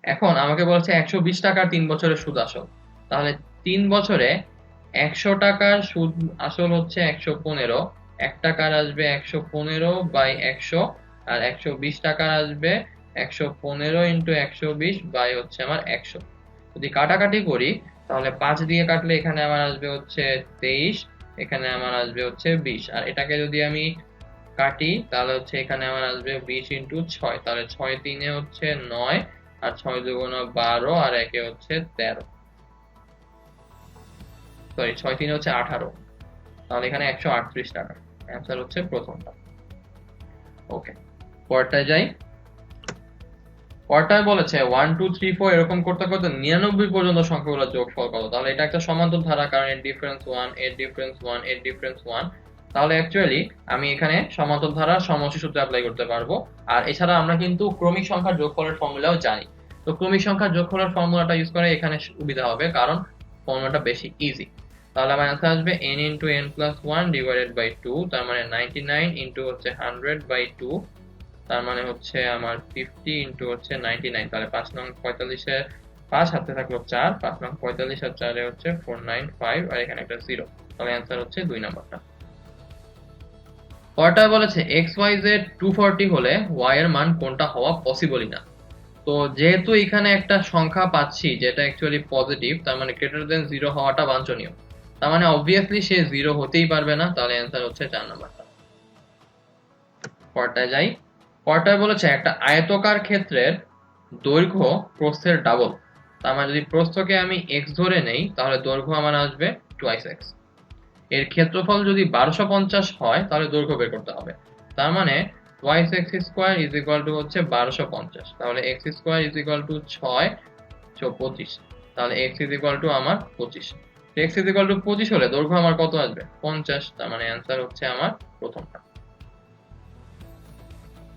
এখন আমাকে বলছে 120 টাকার 3 বছরের সুদ আসল। তাহলে 3 বছরে 100 টাকার সুদ আসল হচ্ছে 115, 1 টাকার আসবে 115 বাই 100, আর 120 টাকার আসবে 115 ইন্টু 120 বাই হচ্ছে আমার 100। যদি কাটাকাটি করি তাহলে 5 দিয়ে কাটলে এখানে আমার আসবে হচ্ছে 23, এখানে আমার আসবে হচ্ছে 20, আর এটাকে যদি আমি কাটি তাহলে হচ্ছে এখানে আমার আসবে 20 ইন্টু 6, তাহলে 6 3 হচ্ছে 9, আর 6 2 12, আর 1 হচ্ছে 13, সরি 6 3 হচ্ছে 18, তাহলে এখানে 138 টাকা। অ্যান্সার হচ্ছে প্রথমটা। ওকে, পরটায় যাই। পরটায় বলেছে 1 2 3 4 এরকম করতে করতে 99 পর্যন্ত সংখ্যাগুলোর যোগফল কত। তাহলে এটা একটা সমান্তর ধারা, কারণ এর ডিফারেন্স 1, এর ডিফারেন্স 1, এর ডিফারেন্স 1। তাহলে অ্যাকচুয়ালি আমি এখানে সমান্তর ধারার সমষ্টি সূত্র অ্যাপ্লাই করতে পারবো। আর এছাড়া আমরা কিন্তু ক্রমিক সংখ্যার যোগফলের ফর্মুলাও জানি। তো ক্রমিক সংখ্যার যোগফলের ফর্মুলাটা ইউজ করে এখানে সুবিধা হবে, কারণ ফর্মুলাটা বেশি ইজি। তাহলে আমার অ্যান্সার আসবে n into n plus 1 divided by 2, তার মানে 99 ইন্টু হচ্ছে 100 বাই 2, তার মানে হচ্ছে আমার 50 ইন্টু হচ্ছে 99। তাহলে 5 নং 45 এর 5 হাতে থাকলো 4, 5 নং 45 আর 4 এ হচ্ছে 495, আর এখানে একটা 0। তাহলে অ্যান্সার হচ্ছে 2 নাম্বারটা। পরটা বলেছে xyz 240 হলে y এর মান কোনটা হওয়া পসিবলই না। তো যেহেতু এখানে একটা সংখ্যা পাচ্ছি যেটা অ্যাকচুয়ালি পজিটিভ, তার মানে গ্রেটার দেন 0 হওয়াটা বাঞ্ছনীয়। তার মানে অবভিয়াসলি সে 0 হতেই পারবে না। তাহলে অ্যান্সার হচ্ছে 4 নাম্বারটা। পরটায় যাই। পরটায় বলেছে একটা আয়তকার ক্ষেত্রের দৈর্ঘ্য প্রস্থের ডাবল। তার মানে যদি প্রস্থকে আমি x ধরে নেই তাহলে দৈর্ঘ্য আমার আসবে টুয়াইস x। এর ক্ষেত্রফল যদি 1250 হয় তাহলে দৈর্ঘ্য বের করতে হবে। তার মানে twice x square is equal to হচ্ছে 1250। তাহলে x square is equal two 6 25, তাহলে x ইজ ইকুয়াল টু আমার 25। x ইজ ইকুয়াল টু 25 হলে দৈর্ঘ্য আমার কত আসবে 50। তার মানে অ্যান্সার হচ্ছে আমার প্রথমটা।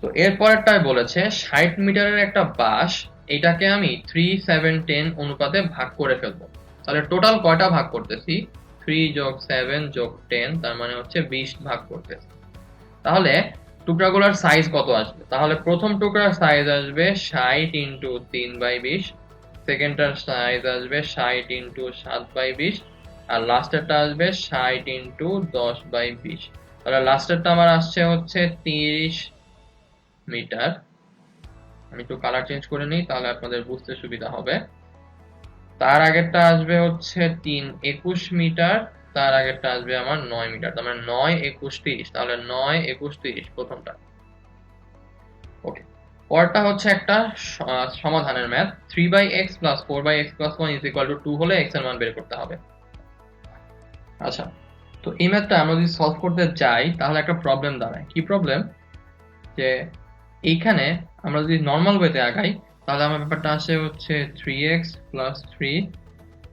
তো এর পরেরটায় বলেছে 60 মিটারের একটা বাস, এটাকে আমি 3 7 10 অনুপাতে ভাগ করে ফেলবো। তাহলে টোটাল কয়টা ভাগ করতেছি, 3 যোগ 7 যোগ 10, তার মানে হচ্ছে 20 ভাগ করতেছি। তাহলে টুকরাগুলোর সাইজ কত আসবে। তাহলে প্রথম টুকরার সাইজ আসবে 60 ইন্টু 3/20, সেকেন্ডটার সাইজ আসবে 60 ইন্টু 7/20, আর লাস্টেরটা আসবে 60 ইন্টু 10/20। তাহলে লাস্টেরটা আমার আসছে হচ্ছে 30 মিটার। আমি একটু কালার চেঞ্জ করে নিই তাহলে আপনাদের বুঝতে সুবিধা হবে। তার আগেরটা আসবে হচ্ছে 3 21 মিটার, তার আগেরটা আসবে আমার 9 মিটার, তার মানে 9 21 30, তাহলে 9 21 30 প্রথমটা। ওকে, পরটা হচ্ছে একটা সমাধানের math. 3/x plus 4/x plus 1 is equal to 2 হলে x এর মান বের করতে হবে। আচ্ছা, তো এই ম্যাথটা আমরা যদি সলভ করতে যাই তাহলে একটা প্রবলেম দাঁড়ায়। কি প্রবলেম? যে এইখানে আমরা যদি নর্মাল ওয়েতে আগাই তাহলে আমার ব্যাপারটা আসে হচ্ছে 3x plus 3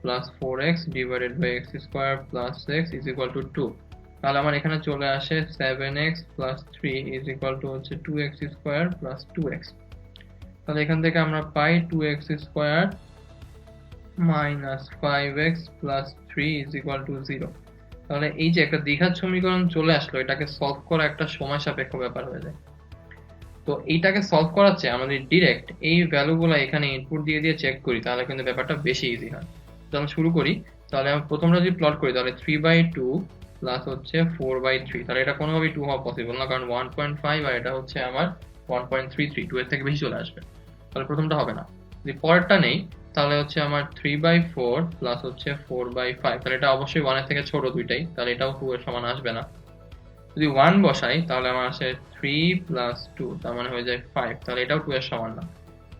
plus 4x divided by x square plus x is equal to 2। তাহলে আমার এখানে চলে আসে 7x plus 3 is equal to হচ্ছে 2x স্কোয়ার প্লাস 2x। তাহলে এখান থেকে আমরা পাই 2x square minus 5x plus 3 is equal two 0। তাহলে এই যে একটা দ্বিঘাত সমীকরণ চলে আসলো, এটাকে সলভ করা একটা সময় সাপেক্ষ ব্যাপার হয়ে যায়। তো এইটাকে সলভ করার চেয়ে আমাদের ডিরেক্ট এই ভ্যালুগুলো এখানে ইনপুট দিয়ে দিয়ে চেক করি, তাহলে কিন্তু ব্যাপারটা বেশি ইজি হয়। তাহলে শুরু করি। তাহলে আমি প্রথমটা যদি প্লট করি তাহলে 3/2 প্লাস হচ্ছে 4/3, তাহলে এটা কোনোভাবেই 2 হওয়া পসিবল না, কারণ 1.5 আর এটা হচ্ছে আমার 1.33, 2 এর থেকে বেশি চলে আসবে, তাহলে প্রথমটা হবে না। যদি পরেরটা নেই তাহলে হচ্ছে আমার 3/4 প্লাস হচ্ছে 4/5, তাহলে এটা অবশ্যই 1 এর থেকে ছোট দুইটাই, তাহলে এটাও 2 এর সমান আসবে না। যদি 1 বসাই তাহলে আমার আসে 3 প্লাস 2, তার মানে হয়ে যায় 5, তাহলে এটাও 2 এর সমান না।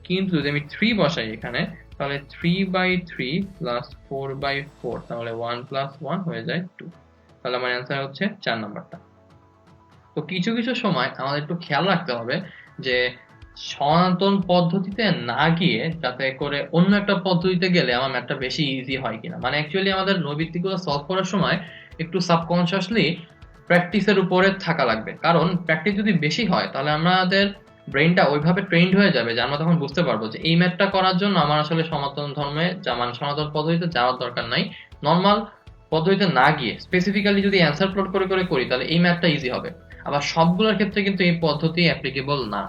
কিন্তু যদি আমি 3 বসাই এখানে তাহলে 3/3 প্লাস 4/4, তাহলে 1 প্লাস 1 হয়ে যায় 2, তাহলে আমার অ্যান্সার হচ্ছে 4 নাম্বারটা। তো কিছু কিছু সময় আমাদের একটু খেয়াল রাখতে হবে যে সনাতন পদ্ধতিতে না গিয়ে যাতে করে অন্য একটা পদ্ধতিতে গেলে আমার ম্যাথটা বেশি ইজি হয় কিনা। মানে অ্যাকচুয়ালি আমাদের নৈবিত্তিকগুলো সলভ করার সময় একটু সাবকনসিয়াসলি প্র্যাকটিসের উপরে থাকা লাগবে, কারণ প্র্যাকটিস যদি বেশি হয় তাহলে আমাদের ব্রেনটা ওইভাবে ট্রেন্ড হয়ে যাবে যে আমরা তখন বুঝতে পারবো যে এই ম্যাথটা করার জন্য আমার আসলে সনাতন ধর্মে মানে সনাতন পদ্ধতিতে যাওয়ার দরকার নাই। নর্মাল পদ্ধতিতে না গিয়ে স্পেসিফিক্যালি যদি অ্যান্সার প্লট করে করে করি তাহলে এই ম্যাথটা ইজি হবে। আবার সবগুলোর ক্ষেত্রে কিন্তু এই পদ্ধতি অ্যাপ্লিকেবল না।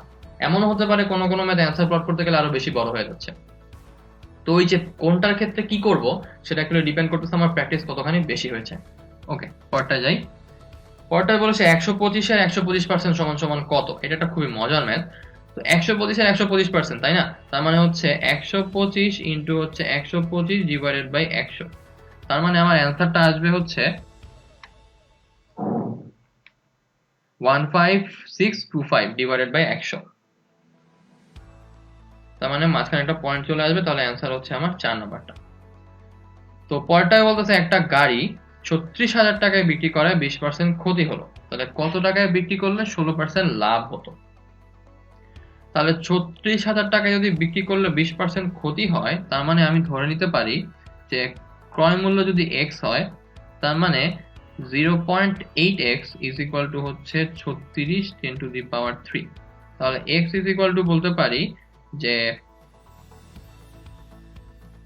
এমনও হতে পারে কোনো কোনো ম্যাথ অ্যান্সার প্লট করতে গেলে আরো বেশি বড় হয়ে যাচ্ছে। তো ওই যে কোনটার ক্ষেত্রে কি করব সেটা অ্যাকচুয়ালি ডিপেন্ড করতেছে আমার প্র্যাকটিস কতখানি বেশি হয়েছে। ওকে, পরটা যাই। পরটায় বলেছে 125 এর 125% সমান সমান কত। এটা একটা খুবই মজার ম্যাথ। তো 125 এর 125%, তাই না? তার মানে হচ্ছে 125 ইন্টু হচ্ছে 125 ডিভাইডেড বাই 100। তার মানে আমার অ্যান্সারটা আসবে হচ্ছে 15625 ডিভাইডেড বাই 100। তার মানে মাঝখানে একটা পয়েন্ট চলে আসবে, তাহলে অ্যান্সার হচ্ছে আমার 4 নাম্বারটা। তো পরটায় বলতেছে একটা গাড়ি 36,000 টাকায় বিক্রি করায় 20% ক্ষতি হলো, তাহলে কত টাকায় বিক্রি করলে 16% লাভ হতো। তাহলে 36,000 টাকায় যদি বিক্রি করলে 20% ক্ষতি হয়, তার মানে আমি ধরে নিতে পারি যে ক্রয় মূল্য যদি x হয় তার মানে 0.8x ইজ ইকুয়াল টু হচ্ছে 36 10 টু দি পাওয়ার 3। তাহলে x ইজ ইকুয়াল টু বলতে পারি যে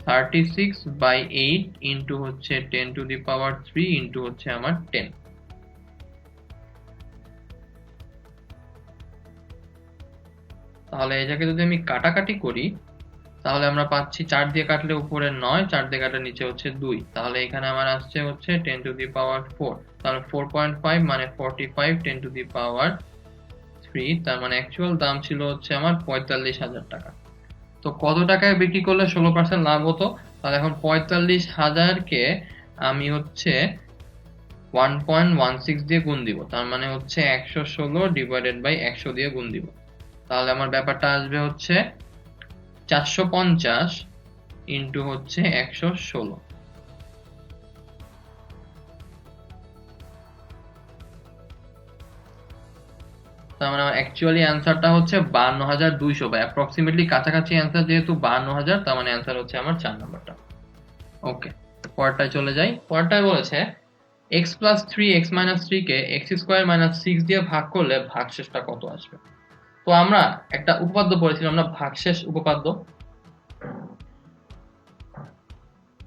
36/8 ইন্টু হচ্ছে 10 টু দি পাওয়ার 3 ইন্টু হচ্ছে আমার 10। তাহলে এটাকে যদি আমি কাটাকাটি করি তাহলে আমরা পাচ্ছি 4 দিয়ে কাটলে উপরে 9, 4 দিয়ে কাটলে নিচে হচ্ছে 2, তাহলে এখানে আমার আসছে হচ্ছে 10 টু দি পাওয়ার 4, তাহলে 4.5 মানে 45 10 টু দি পাওয়ার 3, তার মানে অ্যাকচুয়াল দাম ছিল হচ্ছে আমার 45,000 টাকা। তো কত টাকায় বিক্রি করলে 16% লাভ হতো? তাহলে এখন 45,000-কে আমি হচ্ছে 1.16 দিয়ে গুণ দিব, তার মানে হচ্ছে 116 ডিভাইডেড বাই 100 দিয়ে গুণ দিব, তাহলে আমার ব্যাপারটা আসবে হচ্ছে 450 ইন্টু হচ্ছে 116। তার মানে অ্যাকচুয়ালি অ্যান্সারটা হচ্ছে 52,200 বা অ্যাপ্রক্সিমেটলি কাছাকাছি অ্যান্সার, যেহেতু 52,000, তার মানে অ্যান্সার হচ্ছে আমার 4 নাম্বারটা। ওকে, পরেরটায় চলে যাই। পরেরটায় বলেছে x প্লাস 3x মাইনাস 3 কে x স্কোয়ার মাইনাস 6 দিয়ে ভাগ করলে ভাগশেষটা কত আসবে। তো আমরা একটা উপপাদ্য পড়েছিলাম না, ভাগশেষ উপপাদ্য।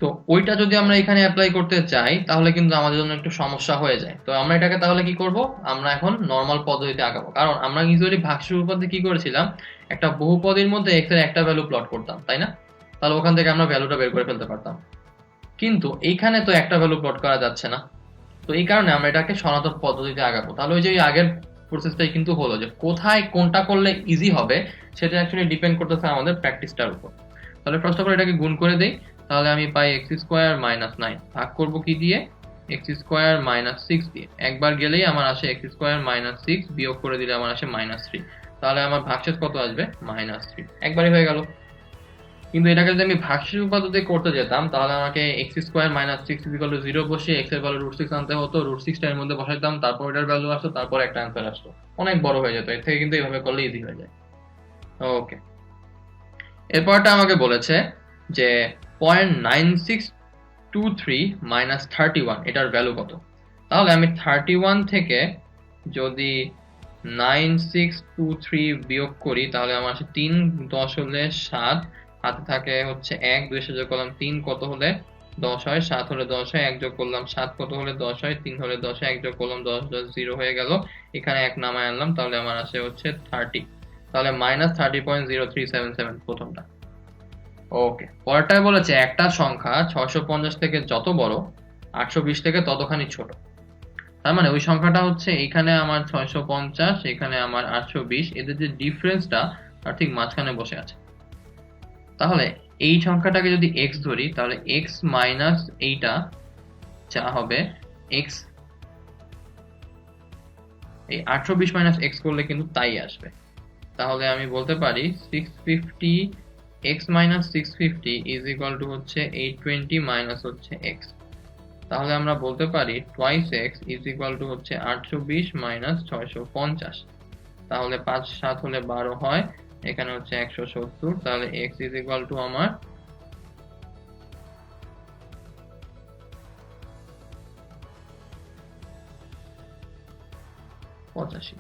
তো ওইটা যদি আমরা এখানে অ্যাপ্লাই করতে চাই তাহলে কিন্তু আমাদের জন্য একটু সমস্যা হয়ে যায়। তো আমরা এটাকে তাহলে কি করব, আমরা এখন নর্মাল পদ্ধতিতে আগাবো, কারণ আমরা ইউজুয়ালি ভাগশেষ উপপাদ্যে কি করেছিলাম, একটা বহুপদীর মধ্যে x এর একটা ভ্যালু প্লট করতাম, তাই না? তাহলে ওখান থেকে আমরা ভ্যালুটা বের করে ফেলতে পারতাম। কিন্তু এইখানে তো একটা ভ্যালু প্লট করা যাচ্ছে না, তো এই কারণে আমরা এটাকে সনাতন পদ্ধতিতে আগাবো। তাহলে ওই যে আগের প্রসেসটাই কিন্তু হলো, যে কোথায় কোনটা করলে ইজি হবে সেটা অ্যাকচুয়ালি ডিপেন্ড করতেছে আমাদের প্র্যাকটিসটার উপর। তাহলে ফার্স্ট অফ অল এটাকে গুণ করে দেই, তাহলে আমি পাই এক্স স্কোয়ার মাইনাস 9, ভাগ করব কি দিয়ে? এক্স স্কোয়ার মাইনাস 6 দিয়ে। একবার গেলেই আমার আসে এক্স স্কোয়ার মাইনাস 6, বিয়োগ করে দিলে আমার আসে মাইনাস 3। তাহলে আমার ভাগশেষ কত আসবে? মাইনাস 3। একবারই হয়ে গেল। কিন্তু এটাকে যদি আমি ভাগশেষ পদ্ধতি করতে যেতাম তাহলে আমাকে x square minus 6 equal to 0 বসিয়ে এক্স এর ভ্যালু √6 আনতে হতো, √6 এর মধ্যে বসাইতাম, তারপর এটার ভ্যালু আসতো, তারপর একটা অ্যান্সার আসতো, অনেক বড় হয়ে যেত। এর থেকে কিন্তু এইভাবে করলে ইজি হয়ে যায়। ওকে, এরপরটা আমাকে বলেছে যে 0.9623 মাইনাস 31 এটার ভ্যালু কত? তাহলে আমি 31 থেকে যদি 9623 বিয়োগ করি তাহলে আমার আসে 3, 10 হলে 7, হাতে থাকে হচ্ছে 1, 2 যোগ করলাম 3 কত হলে 10 হয়, 7 হলে 10 হয়, 1 যোগ করলাম 7 কত হলে 10 হয়, 3 হলে 10 হয়, 1 যোগ করলাম 10, 10 0 হয়ে গেল। এখানে 1 নামায় আনলাম, তাহলে আমার আসে হচ্ছে 30। তাহলে মাইনাস 30.0377 প্রথমটা। ওকে, পরেরটায় বলেছে একটা সংখ্যা 650 থেকে যত বড় 820 থেকে ততখানি ছোট। তার মানে ওই সংখ্যাটা হচ্ছে এখানে আমার 650, এখানে আমার 820, এদের যে ডিফারেন্সটা তার ঠিক মাঝখানে বসে আছে। তাহলে এই সংখ্যাটাকে যদি x ধরি তাহলে x মাইনাস এইটা যা হবে x, এই 820 মাইনাস x করলে কিন্তু তাই আসবে। তাহলে আমি বলতে পারি 650 x minus 650 is equal to হচ্ছে 820 মাইনাস হচ্ছে x। তাহলে আমরা বলতে পারি twice x is equal to হচ্ছে 820 মাইনাস 650। তাহলে 5 7 হলে 12 হয়, এখানে হচ্ছে 170। তাহলে x ইজ ইকুয়াল টু আমার 85।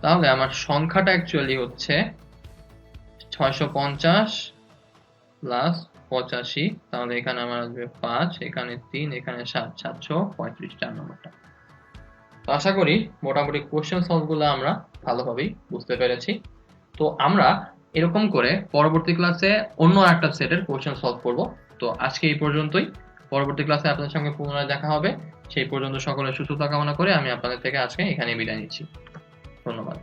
তাহলে আমার সংখ্যাটা অ্যাকচুয়ালি হচ্ছে 650 প্লাস 85। তাহলে এখানে আমার আসবে 5, এখানে 3, এখানে 7, 735, 4 নম্বরটা। তো আশা করি মোটামুটি কোশ্চেন সলভ গুলো আমরা ভালোভাবেই বুঝতে পেরেছি। তো আমরা এরকম করে পরবর্তী ক্লাসে অন্য একটা সেটের কোশ্চেন সলভ করব। তো আজকে এই পর্যন্তই। পরবর্তী ক্লাসে আপনাদের সঙ্গে পুনরায় দেখা হবে। সেই পর্যন্ত সকলের সুস্থতা কামনা করে আমি আপনাদের থেকে আজকে এখানেই বিদায় নিচ্ছি। ধন্যবাদ।